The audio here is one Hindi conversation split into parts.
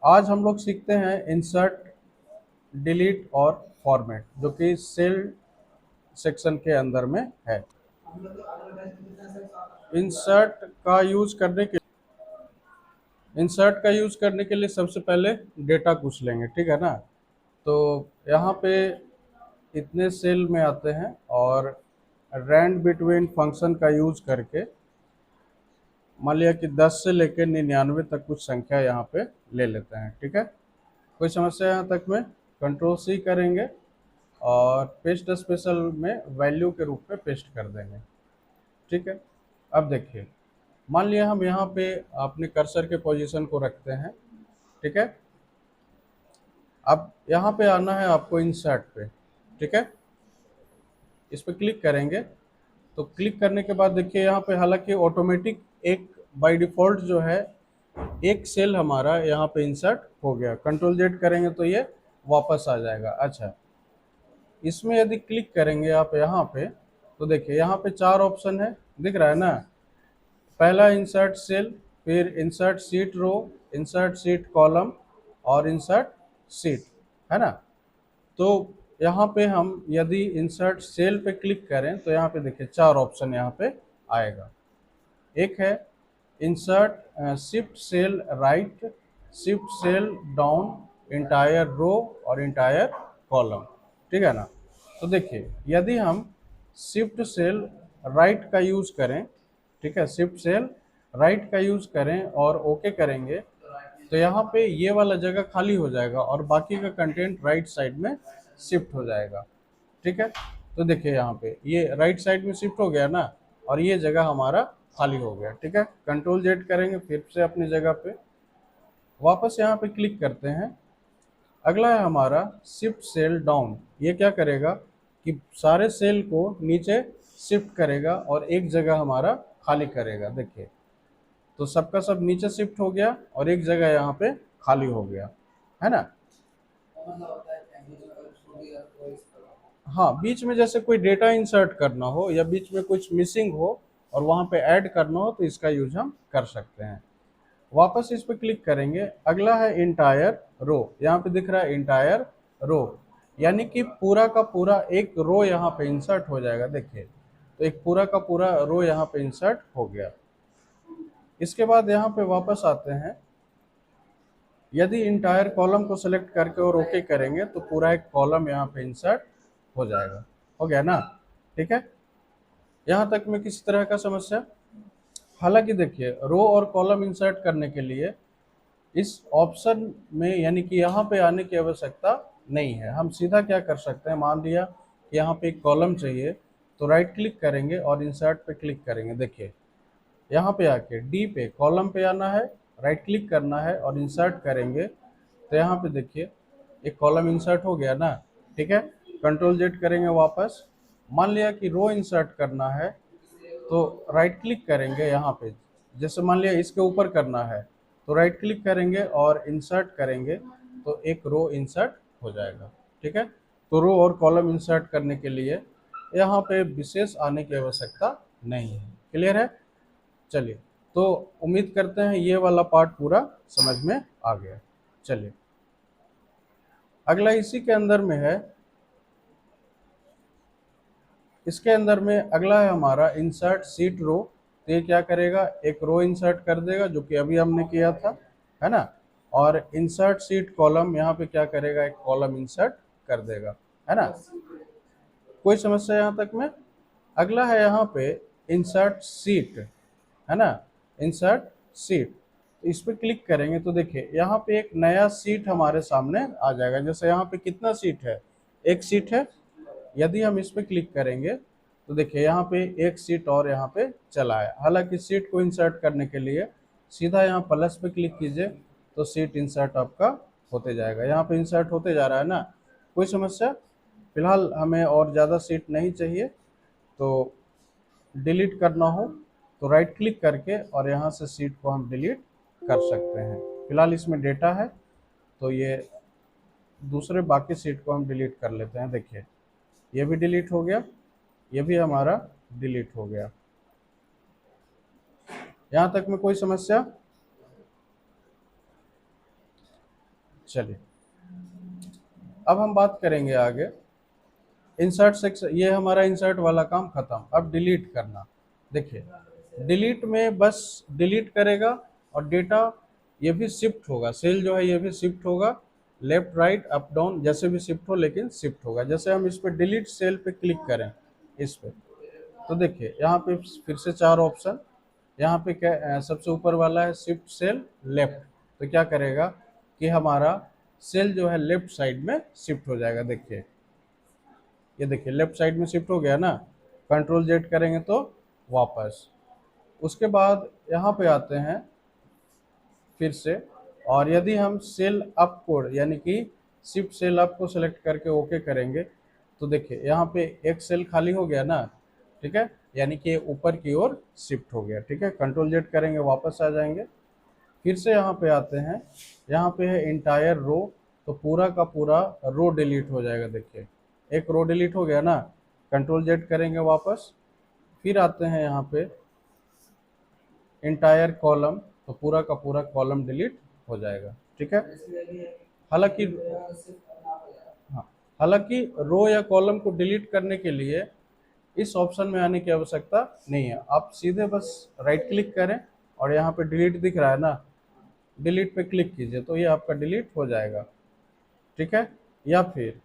आज हम लोग सीखते हैं इंसर्ट, डिलीट और फॉर्मेट, जो कि सेल सेक्शन के अंदर में है। इंसर्ट का यूज करने के इंसर्ट का यूज करने के लिए सबसे पहले डेटा पूछ लेंगे, ठीक है ना। तो यहाँ पे इतने सेल में आते हैं और रैंड बिटवीन फंक्शन का यूज करके मान लिया कि 10 से लेकर 99 तक कुछ संख्या यहाँ पे ले लेते हैं, ठीक है। कोई समस्या यहाँ तक में? कंट्रोल सी करेंगे और पेस्ट स्पेशल में वैल्यू के रूप में पेस्ट कर देंगे, ठीक है। अब देखिए, मान लिया हम यहाँ पे अपने कर्सर के पोजीशन को रखते हैं, ठीक है। अब यहाँ पे आना है आपको इंसर्ट पे, ठीक है। इस पे क्लिक करेंगे तो क्लिक करने के बाद देखिए यहाँ पे हालांकि ऑटोमेटिक एक बाय डिफ़ॉल्ट जो है एक सेल हमारा यहाँ पे इंसर्ट हो गया। कंट्रोल जेड करेंगे तो ये वापस आ जाएगा। अच्छा, इसमें यदि क्लिक करेंगे आप यहाँ पे तो देखिए यहाँ पे 4 ऑप्शन है, दिख रहा है ना। पहला इंसर्ट सेल, फिर इंसर्ट सीट रो, इंसर्ट सीट कॉलम और इंसर्ट सीट, है ना। तो यहाँ पे हम यदि इंसर्ट सेल पे क्लिक करें तो यहाँ पे देखिए 4 ऑप्शन यहाँ पे आएगा। एक है insert shift cell right, shift cell down, entire row और इंटायर कॉलम, ठीक है ना। तो देखिए यदि हम शिफ्ट सेल राइट का यूज करें, ठीक है, शिफ्ट सेल राइट का यूज करें और ओके करेंगे तो यहाँ पे ये वाला जगह खाली हो जाएगा और बाकी का कंटेंट राइट साइड में शिफ्ट हो जाएगा, ठीक है। तो देखिए यहाँ पे ये राइट साइड में शिफ्ट हो गया ना और ये जगह हमारा खाली हो गया, ठीक है। कंट्रोल जेड करेंगे, फिर से अपनी जगह पे वापस यहाँ पे क्लिक करते हैं। अगला है हमारा शिफ्ट सेल डाउन। ये क्या करेगा कि सारे सेल को नीचे शिफ्ट करेगा और एक जगह हमारा खाली करेगा। देखिए तो सबका सब नीचे शिफ्ट हो गया और एक जगह यहाँ पे खाली हो गया, है ना। हाँ, बीच में जैसे कोई डेटा इंसर्ट करना हो या बीच में कुछ मिसिंग हो और वहाँ पे ऐड करना हो तो इसका यूज हम कर सकते हैं। वापस इस पे क्लिक करेंगे। अगला है इंटायर रो। यहाँ पे दिख रहा है इंटायर रो, यानी कि पूरा का पूरा एक रो यहाँ पे इंसर्ट हो जाएगा। देखिए तो एक पूरा का पूरा रो यहाँ पे इंसर्ट हो गया। इसके बाद यहाँ पे वापस आते हैं। यदि इंटायर कॉलम को सेलेक्ट करके और ओके करेंगे तो पूरा एक कॉलम यहाँ पे इंसर्ट हो जाएगा। हो गया ना, ठीक है। यहाँ तक में किसी तरह का समस्या? हालांकि देखिए रो और कॉलम इंसर्ट करने के लिए इस ऑप्शन में यानी कि यहाँ पे आने की आवश्यकता नहीं है। हम सीधा क्या कर सकते हैं, मान लिया कि यहाँ पे एक कॉलम चाहिए तो राइट क्लिक करेंगे और इंसर्ट पे क्लिक करेंगे। देखिए यहाँ पे आके डी पे कॉलम पे आना है, राइट क्लिक करना है और इंसर्ट करेंगे तो यहाँ पे देखिए एक कॉलम इंसर्ट हो गया ना, ठीक है। कंट्रोल जेड करेंगे वापस। मान लिया कि रो इंसर्ट करना है तो राइट क्लिक करेंगे यहाँ पे, जैसे मान लिया इसके ऊपर करना है तो राइट क्लिक करेंगे और इंसर्ट करेंगे तो एक रो इंसर्ट हो जाएगा, ठीक है। तो रो और कॉलम इंसर्ट करने के लिए यहाँ पे विशेष आने की आवश्यकता नहीं है। क्लियर है? चलिए, तो उम्मीद करते हैं ये वाला पार्ट पूरा समझ में आ गया। चलिए अगला इसी के अंदर में है, इसके अंदर में अगला है हमारा इंसर्ट सीट रो। तो ये क्या करेगा, एक रो इंसर्ट कर देगा जो कि अभी हमने किया था, है ना। और इंसर्ट सीट कॉलम, यहाँ पे क्या करेगा, एक कॉलम इंसर्ट कर देगा, है ना। कोई समस्या यहाँ तक में? अगला है यहाँ पे इंसर्ट सीट, है ना, इंसर्ट सीट। इस पे क्लिक करेंगे तो देखिए यहाँ पे एक नया सीट हमारे सामने आ जाएगा। जैसे यहाँ पे कितना सीट है, एक सीट है। यदि हम इस पे क्लिक करेंगे तो देखिए यहाँ पे एक सीट और यहाँ पे चला है। हालांकि सीट को इंसर्ट करने के लिए सीधा यहाँ प्लस पे क्लिक कीजिए तो सीट इंसर्ट आपका होते जाएगा। यहाँ पे इंसर्ट होते जा रहा है ना। कोई समस्या? फिलहाल हमें और ज़्यादा सीट नहीं चाहिए, तो डिलीट करना हो तो राइट क्लिक करके और यहाँ से सीट को हम डिलीट कर सकते हैं। फिलहाल इसमें डेटा है तो ये दूसरे बाकी सीट को हम डिलीट कर लेते हैं। देखिए ये भी डिलीट हो गया, ये भी हमारा डिलीट हो गया। यहाँ तक में कोई समस्या? चलिए अब हम बात करेंगे आगे इंसर्ट सेक्शन। ये हमारा इंसर्ट वाला काम खत्म। अब डिलीट करना। देखिए डिलीट में बस डिलीट करेगा और डेटा ये भी शिफ्ट होगा, सेल जो है ये भी शिफ्ट होगा, लेफ्ट राइट अप डाउन जैसे भी शिफ्ट हो, लेकिन शिफ्ट होगा। जैसे हम इस पे डिलीट सेल पे क्लिक करें इस पे, तो देखिए यहाँ पे फिर से 4 ऑप्शन। यहाँ पे क्या सबसे ऊपर वाला है शिफ्ट सेल लेफ्ट, तो क्या करेगा कि हमारा सेल जो है लेफ्ट साइड में शिफ्ट हो जाएगा। देखिए ये देखिए लेफ्ट साइड में शिफ्ट हो गया ना। कंट्रोल जेड करेंगे तो वापस। उसके बाद यहाँ पे आते हैं फिर से, और यदि हम सेल अप को यानी कि शिफ्ट सेल अप को सेलेक्ट करके ओके करेंगे, तो देखिए यहाँ पे एक सेल खाली हो गया ना, ठीक है, यानी कि ऊपर की ओर शिफ्ट हो गया। ठीक है, कंट्रोल जेड करेंगे वापस आ जाएंगे। फिर से यहाँ पे आते हैं, यहाँ पे है इंटायर रो, तो पूरा का पूरा रो डिलीट हो जाएगा। देखिए एक रो डिलीट हो गया ना, कंट्रोल जेड करेंगे वापस। फिर आते हैं यहाँ पे इंटायर कॉलम, तो पूरा का पूरा कॉलम डिलीट हो जाएगा। ठीक है, हालांकि हाँ, हालांकि रो या कॉलम को डिलीट करने के लिए इस ऑप्शन में आने की आवश्यकता नहीं है। आप सीधे बस राइट क्लिक करें और यहाँ पे डिलीट दिख रहा है ना, डिलीट पे क्लिक कीजिए तो ये आपका डिलीट हो जाएगा। ठीक है, या फिर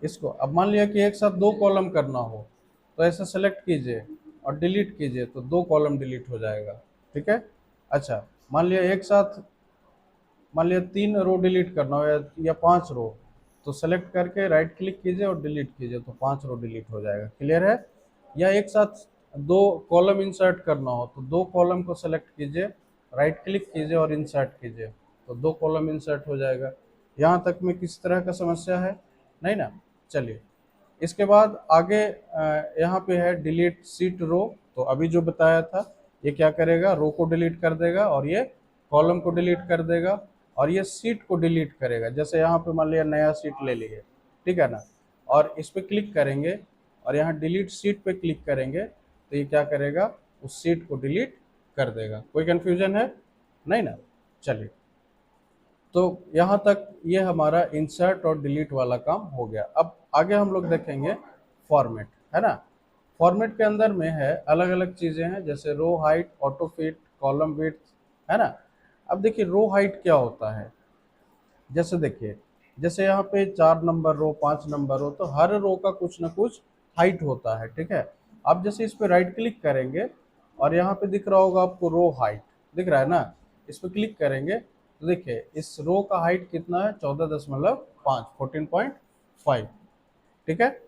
इसको अब मान लिया कि एक साथ 2 कॉलम करना हो, तो ऐसे सेलेक्ट कीजिए और डिलीट कीजिए तो 2 कॉलम डिलीट हो जाएगा। ठीक है, अच्छा मान लिया एक साथ, मान लिया 3 रो डिलीट करना हो या 5 रो, तो सेलेक्ट करके राइट क्लिक कीजिए और डिलीट कीजिए तो 5 रो डिलीट हो जाएगा। क्लियर है? या एक साथ 2 कॉलम इंसर्ट करना हो तो 2 कॉलम को सेलेक्ट कीजिए, राइट क्लिक कीजिए और इंसर्ट कीजिए तो 2 कॉलम इंसर्ट हो जाएगा। यहाँ तक में किसी तरह का समस्या है नहीं ना? चलिए इसके बाद आगे यहाँ पे है डिलीट सीट रो, तो अभी जो बताया था ये क्या करेगा, रो को डिलीट कर देगा और ये कॉलम को डिलीट कर देगा और ये सीट को डिलीट करेगा। जैसे यहाँ पे मान लिया नया सीट ले लिए, ठीक है ना, और इस पे क्लिक करेंगे और यहाँ डिलीट सीट पे क्लिक करेंगे तो ये क्या करेगा, उस सीट को डिलीट कर देगा। कोई कंफ्यूजन है नहीं ना? चलिए तो यहाँ तक ये हमारा इंसर्ट और डिलीट वाला काम हो गया। अब आगे हम लोग देखेंगे फॉर्मेट, है ना। फॉर्मेट के अंदर में है अलग अलग चीज़ें हैं, जैसे row height, auto fit, column width, है ना। अब देखिए रो हाइट क्या होता है, जैसे देखिए जैसे यहाँ पे 4 नंबर रो, 5 नंबर रो, तो हर रो का कुछ ना कुछ हाइट होता है। ठीक है, अब जैसे इस पे राइट क्लिक करेंगे और यहाँ पे दिख रहा होगा आपको रो हाइट, दिख रहा है ना, इस पे क्लिक करेंगे तो देखिए इस रो का हाइट कितना है, 14.5, 14.5। ठीक है,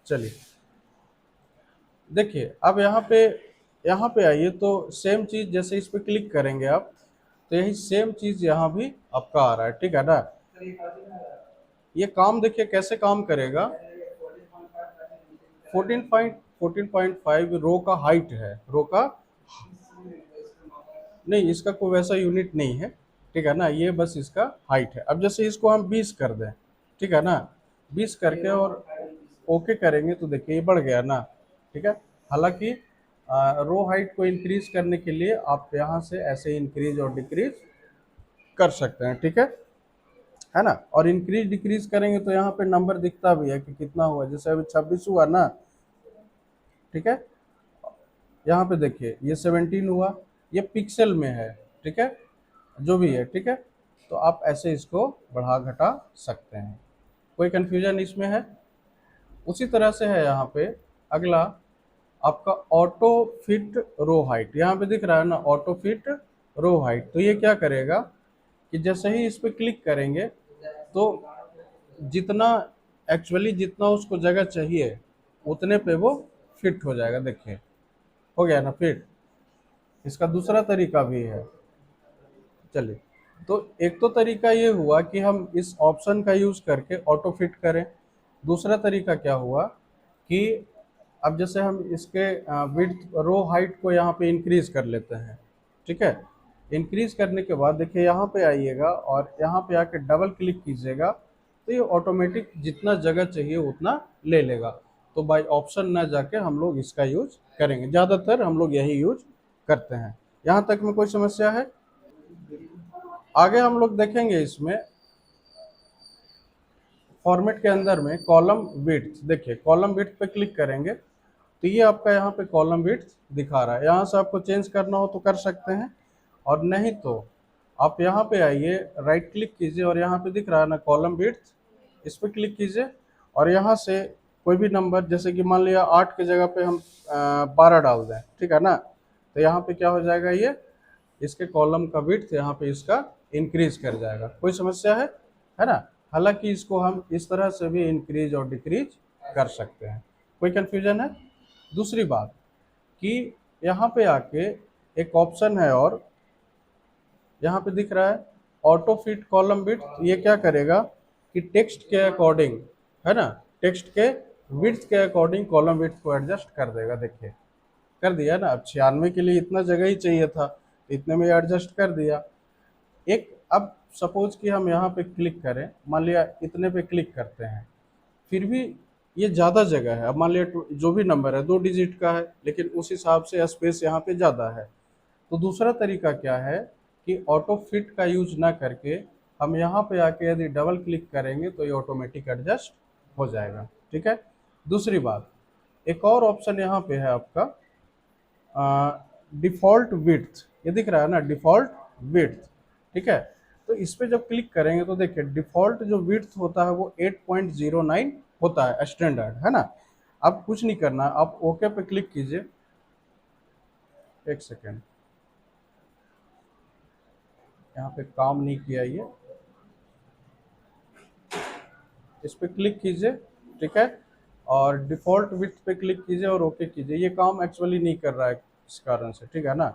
चलिए देखिए अब यहाँ पे आइए तो सेम चीज, जैसे इस पे क्लिक करेंगे आप तो यही सेम चीज यहाँ भी आपका आ रहा है। ठीक है ना, ये काम देखिए कैसे काम करेगा। 14.5 रो का हाइट है, रो का नहीं, इसका कोई वैसा यूनिट नहीं है। ठीक है ना, ये बस इसका हाइट है। अब जैसे इसको हम 20 कर दें, ठीक है ना, 20 करके और ओके करेंगे तो देखिए ये बढ़ गया ना। ठीक है, हालांकि रो हाइट को इंक्रीज करने के लिए आप यहाँ से ऐसे इंक्रीज और डिक्रीज कर सकते हैं। ठीक है ना, और इंक्रीज डिक्रीज करेंगे तो यहाँ पे नंबर दिखता भी है कि कितना हुआ। जैसे अभी 26 हुआ ना, ठीक है, यहाँ पे देखिए ये 17 हुआ, ये पिक्सल में है। ठीक है, जो भी है, ठीक है, तो आप ऐसे इसको बढ़ा घटा सकते हैं। कोई कंफ्यूजन इसमें है? उसी तरह से है यहाँ पे अगला आपका ऑटो फिट रो हाइट, यहाँ पे दिख रहा है ना ऑटो फिट रो हाइट। तो ये क्या करेगा कि जैसे ही इस पे क्लिक करेंगे तो जितना एक्चुअली जितना उसको जगह चाहिए उतने पे वो फिट हो जाएगा। देखिए हो गया ना फिट। इसका दूसरा तरीका भी है। चलिए तो एक तो तरीका ये हुआ कि हम इस ऑप्शन का यूज करके ऑटो फिट करें। दूसरा तरीका क्या हुआ कि अब जैसे हम इसके विड्थ रो हाइट को यहाँ पे इंक्रीज कर लेते हैं। ठीक है, इंक्रीज करने के बाद देखिए यहाँ पे आइएगा और यहाँ पे आके डबल क्लिक कीजिएगा तो ये ऑटोमेटिक जितना जगह चाहिए उतना ले लेगा। तो बाय ऑप्शन ना जाके हम लोग इसका यूज करेंगे, ज़्यादातर हम लोग यही यूज करते हैं। यहाँ तक में कोई समस्या है? आगे हम लोग देखेंगे इसमें फॉर्मेट के अंदर में कॉलम विड्थ। देखिए कॉलम विड्थ पे क्लिक करेंगे तो ये आपका यहाँ पे कॉलम विड्थ दिखा रहा है। यहाँ से आपको चेंज करना हो तो कर सकते हैं, और नहीं तो आप यहाँ पे आइए, राइट क्लिक कीजिए और यहाँ पे दिख रहा है ना कॉलम विड्थ, इस पर क्लिक कीजिए और यहाँ से कोई भी नंबर, जैसे कि मान लिया 8 की जगह पे हम 12 डाल दें, ठीक है ना, तो यहाँ पे क्या हो जाएगा, ये इसके कॉलम का विड्थ यहाँ पे इसका इंक्रीज कर जाएगा। कोई समस्या है ना। हालांकि इसको हम इस तरह से भी इंक्रीज और डिक्रीज कर सकते हैं। कोई कंफ्यूजन है? दूसरी बात कि यहाँ पे आके एक ऑप्शन है और यहाँ पे दिख रहा है ऑटो फिट कॉलम विड्थ। ये क्या करेगा कि टेक्स्ट के अकॉर्डिंग, है ना, टेक्स्ट के विड्थ के अकॉर्डिंग कॉलम विड्थ को एडजस्ट कर देगा। देखिए कर दिया ना। अब 96 के लिए इतना जगह ही चाहिए था, तो इतने में एडजस्ट कर दिया। एक अब सपोज कि हम यहाँ पे क्लिक करें, मान लिया इतने पे क्लिक करते हैं, फिर भी ये ज़्यादा जगह है। अब मान लिया जो भी नंबर है 2 डिजिट का है, लेकिन उस हिसाब से स्पेस यहाँ पे ज़्यादा है। तो दूसरा तरीका क्या है कि ऑटो फिट का यूज ना करके हम यहाँ पे आके यदि डबल क्लिक करेंगे तो ये ऑटोमेटिक एडजस्ट हो जाएगा। ठीक है। दूसरी बात, एक और ऑप्शन यहाँ पे है आपका डिफ़ॉल्ट विड्थ। ये दिख रहा है ना डिफ़ॉल्ट विड्थ, ठीक है। तो इस पे जब क्लिक करेंगे तो देखिए डिफ़ॉल्ट जो विड्थ होता है वो 8.09 होता है स्टैंडर्ड, है ना। अब कुछ नहीं करना, आप ओके पे क्लिक कीजिए। एक सेकेंड, यहाँ पे काम नहीं किया ये, इस पे क्लिक कीजिए, ठीक है, और डिफ़ॉल्ट विड्थ पे क्लिक कीजिए और ओके कीजिए। ये काम एक्चुअली नहीं कर रहा है इस कारण से, ठीक है ना।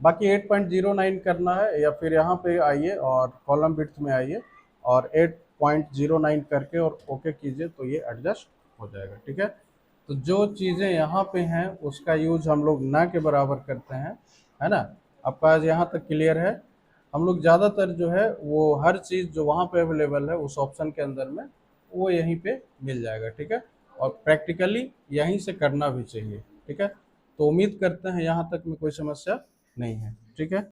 बाकी 8.09 करना है, या फिर यहाँ पे आइए और कॉलम विड्थ में आइए और 8.09 करके और ओके कीजिए तो ये एडजस्ट हो जाएगा। ठीक है। तो जो चीज़ें यहाँ पे हैं उसका यूज हम लोग ना के बराबर करते हैं, है ना। आपका आज यहाँ तक क्लियर है। हम लोग ज़्यादातर जो है वो हर चीज़ जो वहाँ पे अवेलेबल है उस ऑप्शन के अंदर में वो यहीं पे मिल जाएगा। ठीक है। और प्रैक्टिकली यहीं से करना भी चाहिए। ठीक है। तो उम्मीद करते हैं यहाँ तक में कोई समस्या नहीं है। ठीक है।